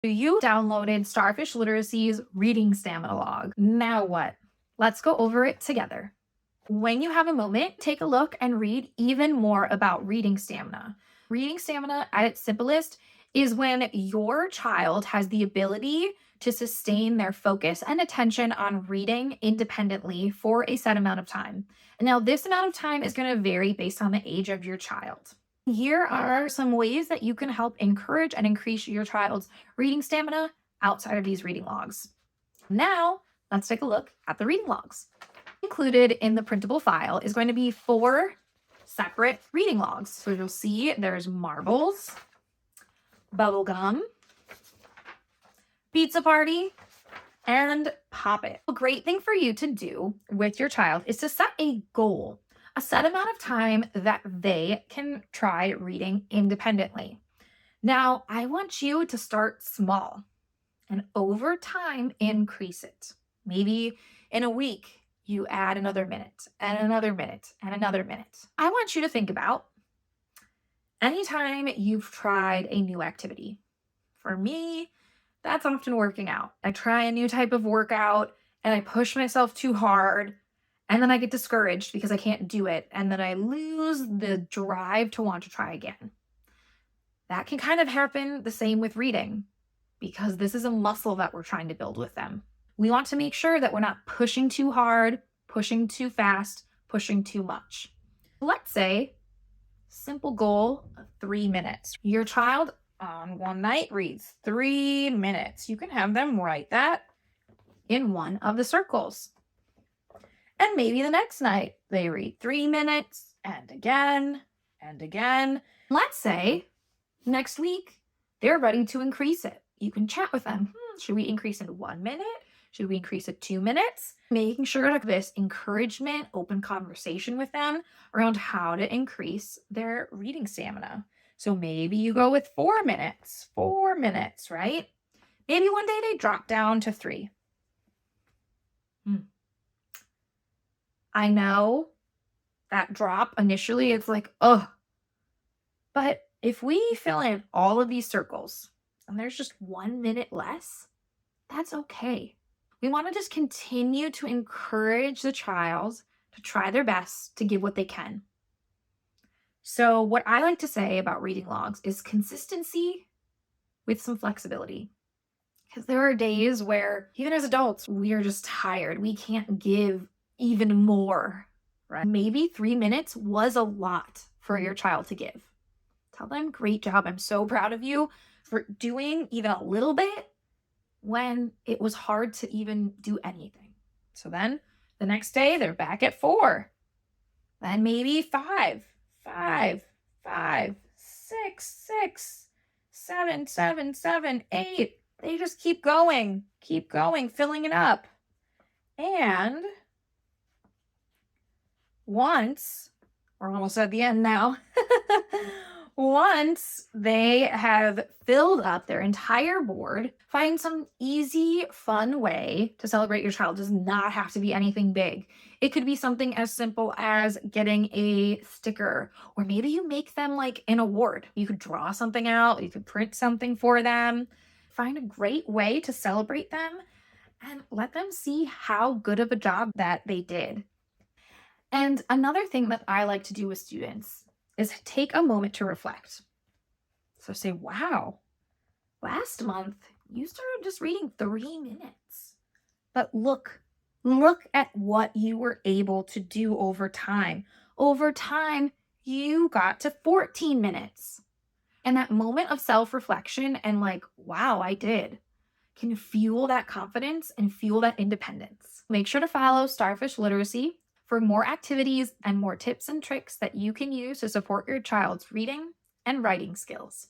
You downloaded Starfish Literacy's reading stamina log. Now what? Let's go over it together. When you have a moment, take a look and read even more about reading stamina. Reading stamina, at its simplest, is when your child has the ability to sustain their focus and attention on reading independently for a set amount of time. Now, this amount of time is going to vary based on the age of your child. Here are some ways that you can help encourage and increase your child's reading stamina outside of these reading logs. Now, let's take a look at the reading logs. Included in the printable file is going to be 4 separate reading logs. So you'll see there's marbles, bubblegum, pizza party, and pop it. A great thing for you to do with your child is to set a goal, a set amount of time that they can try reading independently. Now, I want you to start small and over time increase it. Maybe in a week, you add another minute and another minute and another minute. I want you to think about anytime you've tried a new activity. For me, that's often working out. I try a new type of workout and I push myself too hard, and then I get discouraged because I can't do it, and then I lose the drive to want to try again. That can kind of happen the same with reading, because this is a muscle that we're trying to build with them. We want to make sure that we're not pushing too hard, pushing too fast, pushing too much. Let's say, simple goal of 3 minutes. Your child on one night reads 3 minutes. You can have them write that in one of the circles. And maybe the next night they read 3 minutes and again and again. Let's say next week they're ready to increase it. You can chat with them. Should we increase it 1 minute? Should we increase it 2 minutes? Making sure to this encouragement, open conversation with them around how to increase their reading stamina. So maybe you go with 4 minutes, right? Maybe one day they drop down to 3. I know that drop initially, it's like, ugh. But if we fill in all of these circles and there's just 1 minute less, that's okay. We want to just continue to encourage the child to try their best to give what they can. So what I like to say about reading logs is consistency with some flexibility. Because there are days where, even as adults, we are just tired. We can't give even more, right? Maybe 3 minutes was a lot for your child to give. Tell them, great job. I'm so proud of you for doing even a little bit when it was hard to even do anything. So then the next day they're back at 4. Then maybe 5, 6, 7, 7, 7, 8. They just keep going, filling it up. And once, we're almost at the end now, once they have filled up their entire board, find some easy, fun way to celebrate your child. It does not have to be anything big. It could be something as simple as getting a sticker, or maybe you make them like an award. You could draw something out, you could print something for them. Find a great way to celebrate them and let them see how good of a job that they did. And another thing that I like to do with students is take a moment to reflect. So say, wow, last month you started just reading 3 minutes. But look at what you were able to do over time. Over time, you got to 14 minutes. And that moment of self-reflection and like, wow, I did, can fuel that confidence and fuel that independence. Make sure to follow Starfish Literacy for more activities and more tips and tricks that you can use to support your child's reading and writing skills.